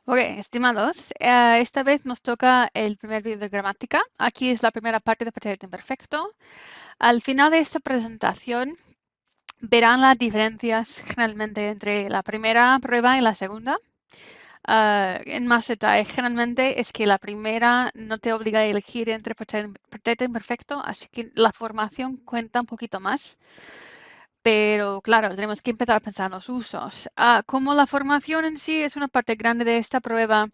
Ok, estimados, esta vez nos toca el primer vídeo de gramática. Aquí es la primera parte de pretérito imperfecto. Al final de esta presentación verán las diferencias generalmente entre la primera prueba y la segunda. En más detalle, generalmente es que la primera no te obliga a elegir entre pretérito imperfecto, así que la formación cuenta un poquito más. Pero claro, tenemos que empezar a pensar en los usos. Como la formación en sí es una parte grande de esta prueba,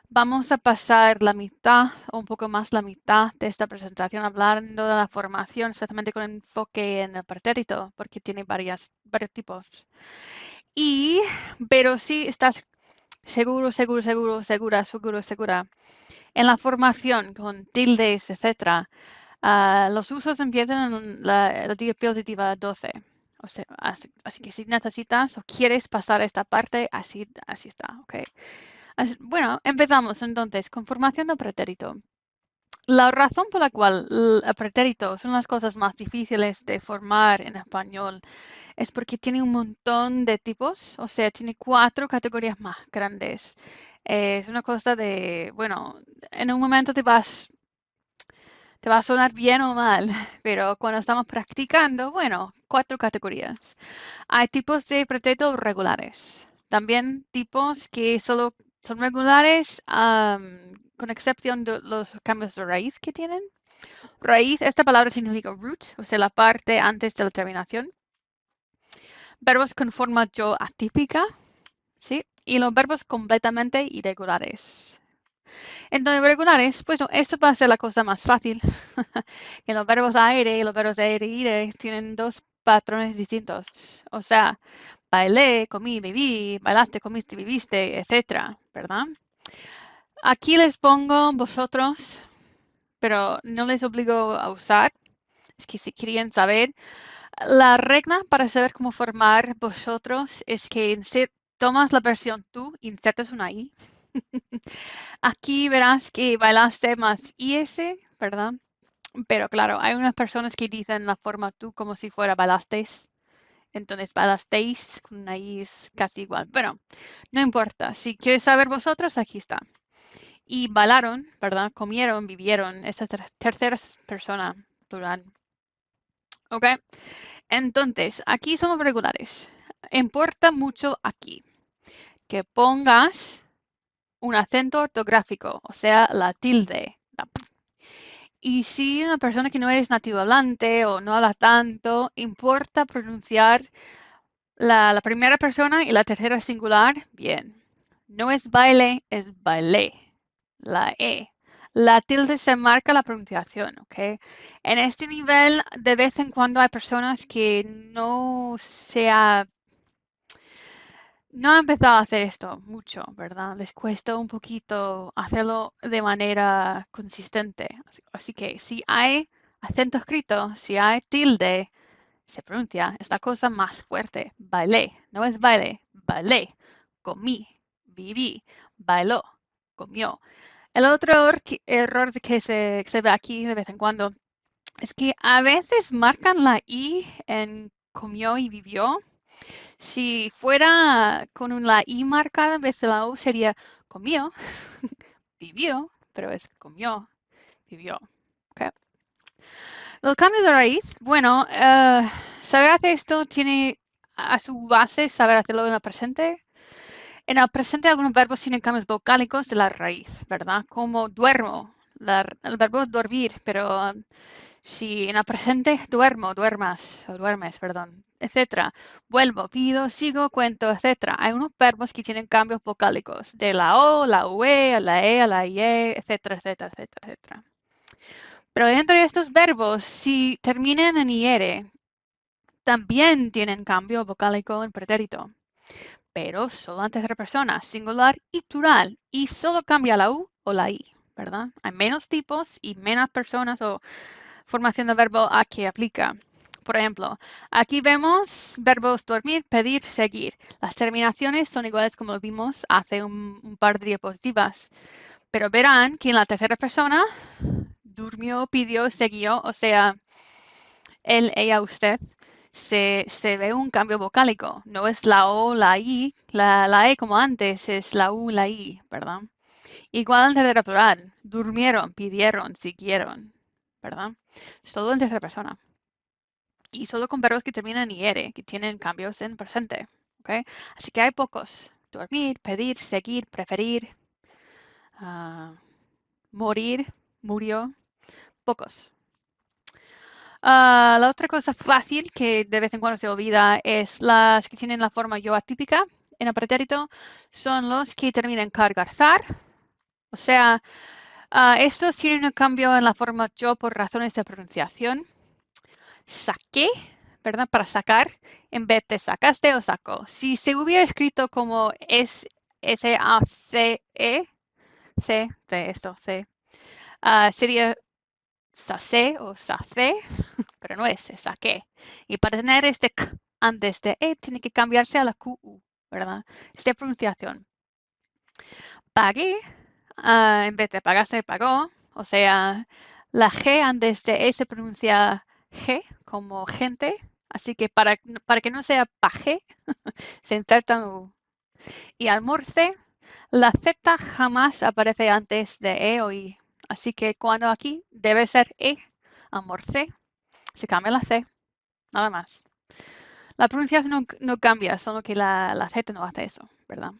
vamos a pasar la mitad o un poco más la mitad de esta presentación hablando de la formación, especialmente con enfoque en el pretérito, porque tiene varios tipos. Pero si estás segura, en la formación con tildes, etcétera, los usos empiezan en la diapositiva 12. O sea, así que si necesitas o quieres pasar esta parte, así está, ¿ok? Bueno, empezamos entonces con formación del pretérito. La razón por la cual el pretérito son las cosas más difíciles de formar en español es porque tiene un montón de tipos, o sea, tiene 4 categorías más grandes. Es una cosa de, bueno, en un momento te va a sonar bien o mal, pero cuando estamos practicando, bueno, 4 categorías. Hay tipos de pretéritos regulares. También tipos que solo son regulares, con excepción de los cambios de raíz que tienen. Raíz, esta palabra significa root, o sea, la parte antes de la terminación. Verbos con forma yo atípica, ¿sí? Y los verbos completamente irregulares. Entonces, regulares, pues no, eso va a ser la cosa más fácil. Que los verbos aire y los verbos aire y ire tienen 2 patrones distintos. O sea, bailé, comí, viví, bailaste, comiste, viviste, etcétera, ¿verdad? Aquí les pongo vosotros, pero no les obligo a usar. Es que si querían saber, la regla para saber cómo formar vosotros es que tomas la versión tú, insertas una i. Aquí verás que bailaste más is, ¿verdad? Pero claro, hay unas personas que dicen la forma tú como si fuera bailasteis. Entonces bailasteis con una i es casi igual. Bueno, no importa. Si quieres saber vosotros, aquí está. Y bailaron, ¿verdad? Comieron, vivieron. Esa es tercera persona plural. ¿Ok? Entonces, aquí somos regulares. Importa mucho aquí que pongas un acento ortográfico, o sea, la tilde. Y si una persona que no eres nativo hablante o no habla tanto, importa pronunciar la primera persona y la tercera singular bien. No es baile, es bailé. La E. La tilde se marca la pronunciación, ¿ok? En este nivel, de vez en cuando hay personas que no han empezado a hacer esto mucho, ¿verdad? Les cuesta un poquito hacerlo de manera consistente. Así que si hay acento escrito, si hay tilde, se pronuncia esta cosa más fuerte. Bailé, no es baile, bailé. Comí, viví, bailó, comió. El otro error que se ve aquí de vez en cuando es que a veces marcan la I en comió y vivió. Si fuera con la I marcada en vez de la U sería comió, vivió, pero es comió, vivió. ¿Ok? El cambio de raíz, bueno, saber hacer esto tiene a su base saber hacerlo en el presente. En el presente algunos verbos tienen cambios vocálicos de la raíz, ¿verdad? Como duermo, el verbo dormir, pero si en el presente duermo, duermas, o duermes, perdón, etcétera. Vuelvo, pido, sigo, cuento, etcétera. Hay unos verbos que tienen cambios vocálicos de la O, la UE, a la E, a la IE, etcétera, etcétera, etcétera, etcétera. Pero entre estos verbos, si terminan en IR, también tienen cambio vocálico en pretérito, pero solo en tercera persona, singular y plural, y solo cambia la U o la I, ¿verdad? Hay menos tipos y menos personas o formación del verbo a que aplica. Por ejemplo, aquí vemos verbos dormir, pedir, seguir. Las terminaciones son iguales como lo vimos hace un par de diapositivas, pero verán que en la tercera persona durmió, pidió, siguió, o sea, él, ella, usted. se ve un cambio vocálico. No es la O, la I, la E como antes, es la U, la I, ¿verdad? Igual en tercera plural. Durmieron, pidieron, siguieron, ¿verdad? Es todo en tercera persona. Y solo con verbos que terminan en IR, que tienen cambios en presente, ¿ok? Así que hay pocos. Dormir, pedir, seguir, preferir, morir, murió, pocos. La otra cosa fácil que de vez en cuando se olvida es las que tienen la forma yo atípica en el pretérito. Son los que terminan en cargarzar. O sea, estos tienen un cambio en la forma yo por razones de pronunciación. Saqué, ¿verdad? Para sacar, en vez de sacaste o sacó. Si se hubiera escrito como S-A-C-E, C, de esto, C, sería sacé o sacé, pero no es saqué. Y para tener este k antes de e, tiene que cambiarse a la QU, ¿verdad? Es de pronunciación. Pagué, en vez de pagarse, pagó. O sea, la G antes de E se pronuncia G, como gente. Así que para que no sea paje, se inserta U. Y almorce, la Z jamás aparece antes de E o I. Así que cuando aquí debe ser E, almorcé, se cambia la C, nada más. La pronunciación no cambia, solo que la Z no hace eso, ¿verdad?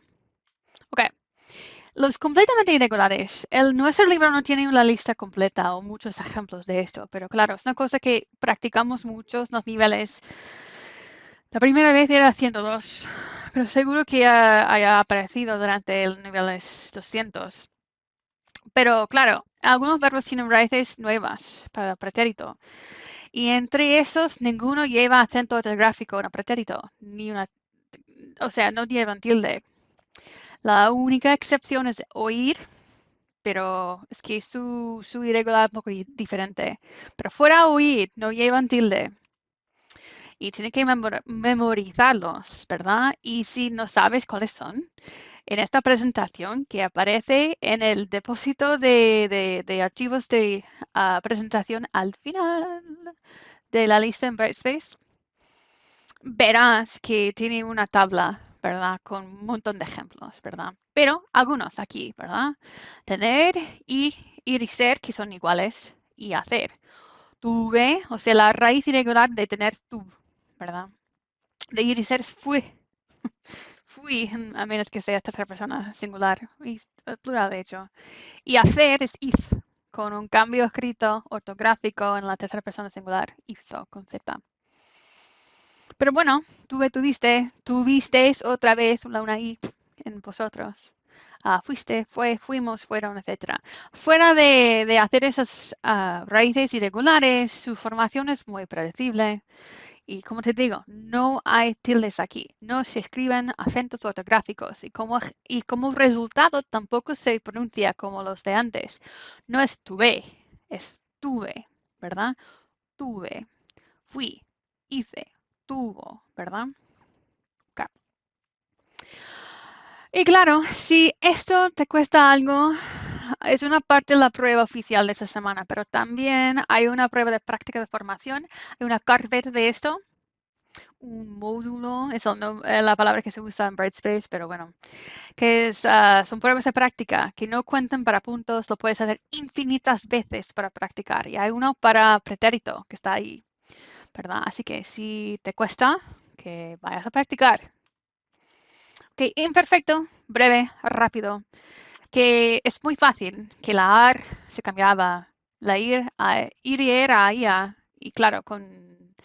Ok. Los completamente irregulares. Nuestro libro no tiene una lista completa o muchos ejemplos de esto, pero claro, es una cosa que practicamos muchos los niveles. La primera vez era 102, pero seguro que haya aparecido durante el nivel 200. Pero claro, algunos verbos tienen raíces nuevas para el pretérito. Y entre esos, ninguno lleva acento ortográfico en el pretérito, o sea, no llevan tilde. La única excepción es oír, pero es que su irregular es un poco diferente. Pero fuera oír, no llevan tilde. Y tiene que memorizarlos, ¿verdad? Y si no sabes cuáles son, en esta presentación que aparece en el depósito de archivos de presentación al final de la lista en Brightspace, verás que tiene una tabla, ¿verdad? Con un montón de ejemplos, ¿verdad? Pero algunos aquí, ¿verdad? Tener y ir y ser, que son iguales, y hacer. Tuve, o sea, la raíz irregular de tener tu, ¿verdad? De ir y ser es fui. Fui, a menos que sea tercera persona singular, y plural de hecho. Y hacer es if, con un cambio escrito ortográfico en la tercera persona singular, hizo, con Z. Pero bueno, tuvisteis otra vez una I en vosotros. Fuiste, fue, fuimos, fueron, etc. Fuera de hacer esas raíces irregulares, su formación es muy predecible. Y como te digo, no hay tildes aquí. No se escriben acentos ortográficos. Y como resultado tampoco se pronuncia como los de antes. No es tuve, es tuve, ¿verdad? Tuve, fui, hice, tuvo, ¿verdad? Okay. Y claro, si esto te cuesta algo, es una parte de la prueba oficial de esta semana, pero también hay una prueba de práctica de formación, hay una carpeta de esto, un módulo, es la palabra que se usa en Brightspace, pero bueno, que son pruebas de práctica que no cuentan para puntos, lo puedes hacer infinitas veces para practicar. Y hay uno para pretérito que está ahí, ¿verdad? Así que si te cuesta, que vayas a practicar. Ok, imperfecto, breve, rápido, que es muy fácil, que la AR se cambiaba, la IR a ir y era a IA, y claro, con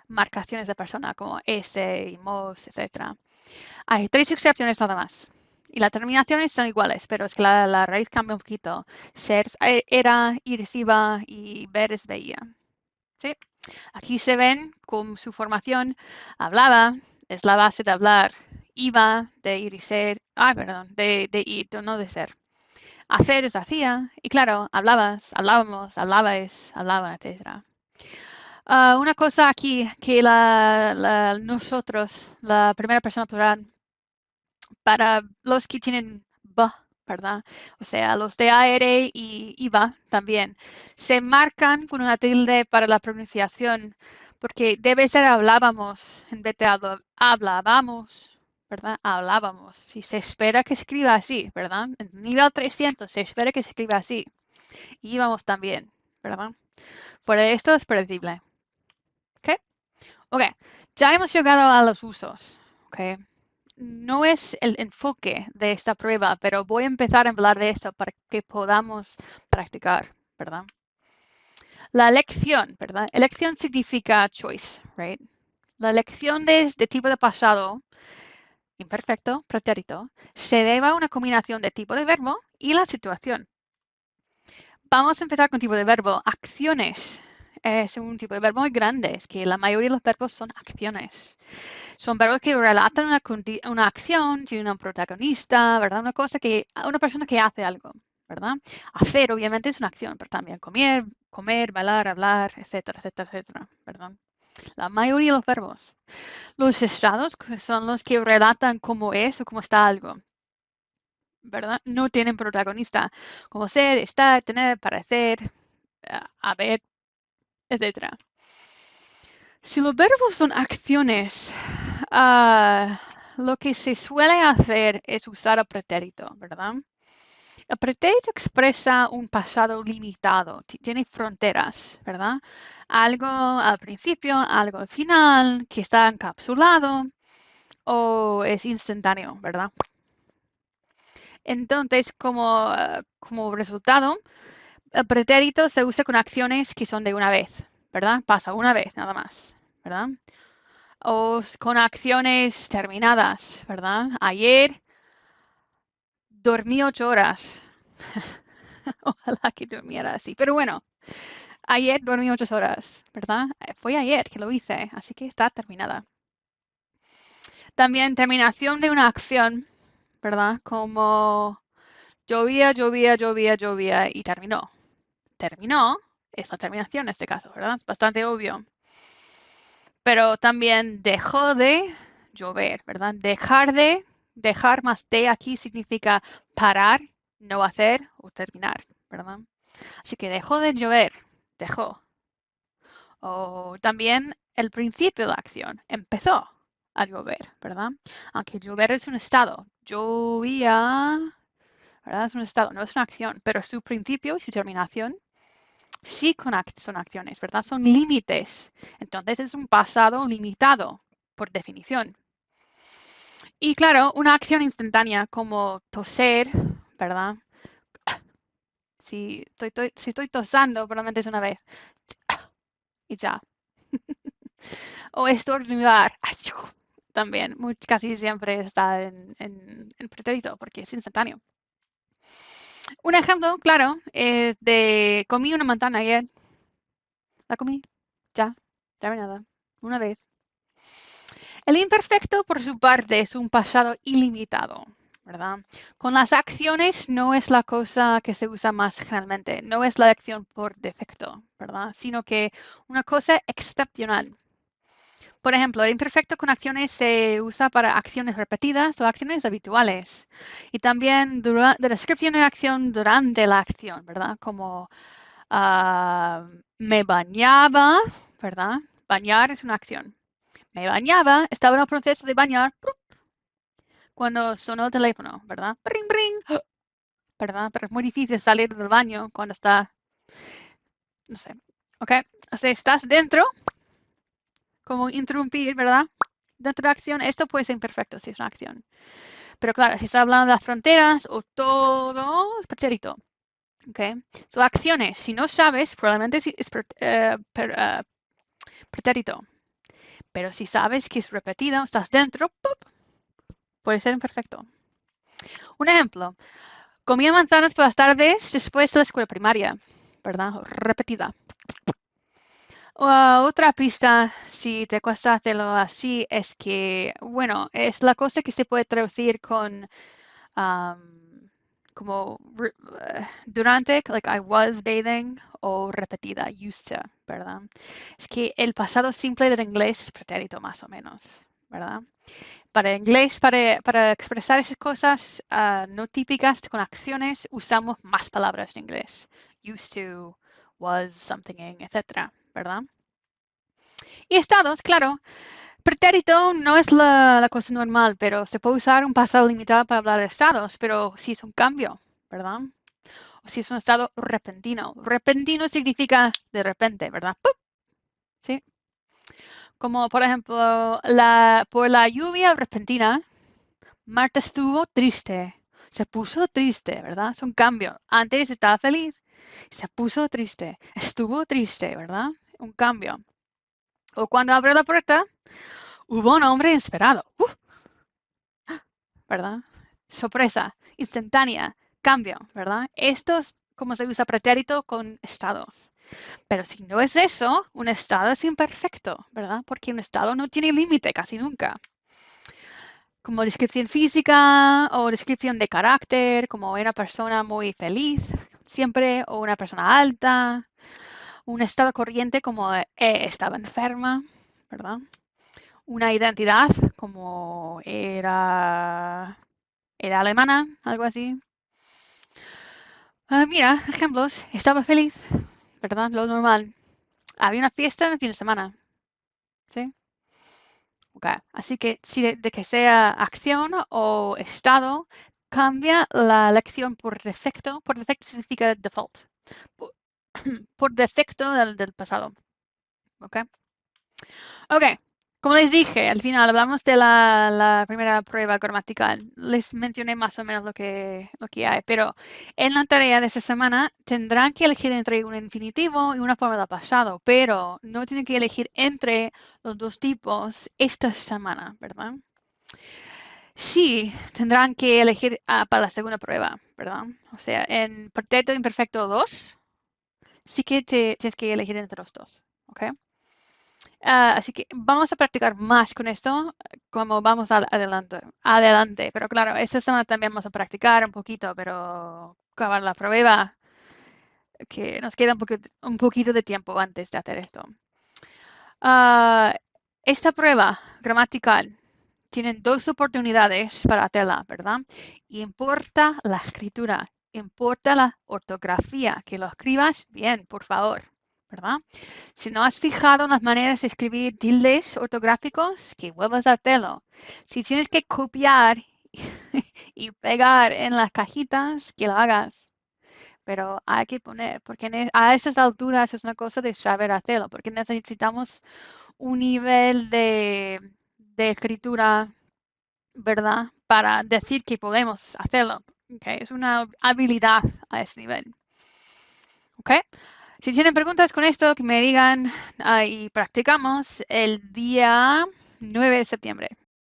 marcaciones de persona como S y MOS, etc. Hay 3 excepciones nada más. Y las terminaciones son iguales, pero es que la raíz cambia un poquito. Ser era, ir iba y ver es veía. ¿Sí? Aquí se ven con su formación. Hablaba, es la base de hablar. Iba, de ir y ser. Perdón, de ir, no de ser. Hacer es hacía. Y claro, hablabas, hablábamos, hablabais, hablaban, etc. Una cosa aquí que nosotros, la primera persona plural, para los que tienen b, ¿verdad? O sea, los de AR y IVA también, se marcan con una tilde para la pronunciación Porque debe ser hablábamos en vez de hablábamos, ¿verdad? Hablábamos. Si se espera que escriba así, ¿verdad? En nivel 300 se espera que se escriba así. Y íbamos también, ¿verdad? Por esto es predecible. ¿Ok? Ok, ya hemos llegado a los usos. ¿Ok? No es el enfoque de esta prueba, pero voy a empezar a hablar de esto para que podamos practicar, ¿verdad? La elección, ¿verdad? Elección significa choice, right? La elección de tipo de pasado, imperfecto, pretérito, se debe a una combinación de tipo de verbo y la situación. Vamos a empezar con tipo de verbo. Acciones. Es un tipo de verbo muy grande, es que la mayoría de los verbos son acciones. Son verbos que relatan una acción, tienen un protagonista, ¿verdad? Una persona que hace algo, ¿verdad? Hacer, obviamente, es una acción, pero también comer, bailar, hablar, etcétera, etcétera, etcétera, ¿verdad? La mayoría de los verbos. Los estados son los que relatan cómo es o cómo está algo, ¿verdad? No tienen protagonista, como ser, estar, tener, parecer, haber, etcétera. Si los verbos son acciones, lo que se suele hacer es usar el pretérito, ¿verdad? El pretérito expresa un pasado limitado, tiene fronteras, ¿verdad? Algo al principio, algo al final, que está encapsulado o es instantáneo, ¿verdad? Entonces, como resultado, el pretérito se usa con acciones que son de una vez, ¿verdad? Pasa una vez, nada más, ¿verdad? O con acciones terminadas, ¿verdad? Ayer dormí 8 horas. Ojalá que durmiera así. Pero bueno, ayer dormí 8 horas, ¿verdad? Fue ayer que lo hice, así que está terminada. También terminación de una acción, ¿verdad? Como llovía, llovía, llovía, llovía y terminó. Terminó es la terminación en este caso, ¿verdad? Es bastante obvio. Pero también dejó de llover, ¿verdad? Dejar más de aquí significa parar, no hacer o terminar, ¿verdad? Así que dejó de llover, dejó. O también el principio de la acción, empezó a llover, ¿verdad? Aunque llover es un estado, llovía, ¿verdad? Es un estado, no es una acción, pero su principio y su terminación sí son acciones, ¿verdad? Son límites. Entonces es un pasado limitado, por definición. Y claro, una acción instantánea como toser, ¿verdad? Si estoy tosando, probablemente es una vez. Y ya. O estornudar. También, casi siempre está en pretérito porque es instantáneo. Un ejemplo, claro, es de comí una manzana ayer. La comí, ya, terminada, una vez. El imperfecto, por su parte, es un pasado ilimitado, ¿verdad? Con las acciones no es la cosa que se usa más generalmente, no es la acción por defecto, ¿verdad? Sino que una cosa excepcional. Por ejemplo, el imperfecto con acciones se usa para acciones repetidas o acciones habituales. Y también de descripción de acción durante la acción, ¿verdad? Como me bañaba, ¿verdad? Bañar es una acción. Me bañaba, estaba en el proceso de bañar cuando sonó el teléfono, ¿verdad? Bring, bring, ¿verdad? Pero es muy difícil salir del baño cuando está, no sé. ¿Ok? O sea, estás dentro, como interrumpir, ¿verdad? Dentro de la acción, esto puede ser imperfecto si es una acción. Pero claro, si estás hablando de las fronteras o todo, es pretérito. ¿Ok? Son acciones. Si no sabes, probablemente es pretérito. Pero si sabes que es repetido, estás dentro, ¡pup! Puede ser imperfecto. Un ejemplo. Comía manzanas por las tardes después de la escuela primaria, ¿verdad? Repetida. Otra pista, si te cuesta hacerlo así, es que, bueno, es la cosa que se puede traducir con como durante, like I was bathing, o repetida, used to, ¿verdad? Es que el pasado simple del inglés es pretérito más o menos, ¿verdad? Para inglés, para expresar esas cosas no típicas con acciones, usamos más palabras en inglés. Used to, was, something, etc., ¿verdad? Y estados, claro. Pretérito no es la cosa normal, pero se puede usar un pasado limitado para hablar de estados, pero si es un cambio, ¿verdad? O si es un estado repentino. Repentino significa de repente, ¿verdad? ¡Pup! ¿Sí? Como por ejemplo, por la lluvia repentina, Marta estuvo triste. Se puso triste, ¿verdad? Es un cambio. Antes estaba feliz, se puso triste. Estuvo triste, ¿verdad? Un cambio. O cuando abrió la puerta, hubo un hombre inesperado. ¿Verdad? Sorpresa, instantánea, cambio, ¿verdad? Esto es como se usa pretérito con estados. Pero si no es eso, un estado es imperfecto, ¿verdad? Porque un estado no tiene límite casi nunca. Como descripción física o descripción de carácter, como una persona muy feliz siempre, o una persona alta. Un estado corriente como estaba enferma, ¿verdad? Una identidad como era alemana, algo así. Mira, ejemplos. Estaba feliz, ¿verdad? Lo normal. Había una fiesta en el fin de semana, ¿sí? Okay. Así que si de que sea acción o estado, cambia la lección por defecto. Por defecto significa default. Por, por defecto del pasado. ¿Ok? Ok. Como les dije, al final hablamos de la primera prueba gramatical. Les mencioné más o menos lo que hay, pero en la tarea de esta semana tendrán que elegir entre un infinitivo y una forma de pasado, pero no tienen que elegir entre los dos tipos esta semana, ¿verdad? Sí, tendrán que elegir para la segunda prueba, ¿verdad? O sea, en pretérito imperfecto 2, sí que tienes que elegir entre los dos, ¿ok? Así que vamos a practicar más con esto como vamos adelante. Pero claro, esta semana también vamos a practicar un poquito, pero acabar la prueba, que nos queda un poquito de tiempo antes de hacer esto. Esta prueba gramatical tienen dos oportunidades para hacerla, ¿verdad? Y importa la escritura, importa la ortografía, que lo escribas bien, por favor, ¿verdad? Si no has fijado en las maneras de escribir tildes ortográficos, que vuelvas a hacerlo. Si tienes que copiar y pegar en las cajitas, que lo hagas. Pero hay que poner, porque a esas alturas es una cosa de saber hacerlo, porque necesitamos un nivel de escritura, ¿verdad? Para decir que podemos hacerlo. ¿Okay? Es una habilidad a ese nivel. ¿Ok? Si tienen preguntas con esto, que me digan y practicamos el día 9 de septiembre.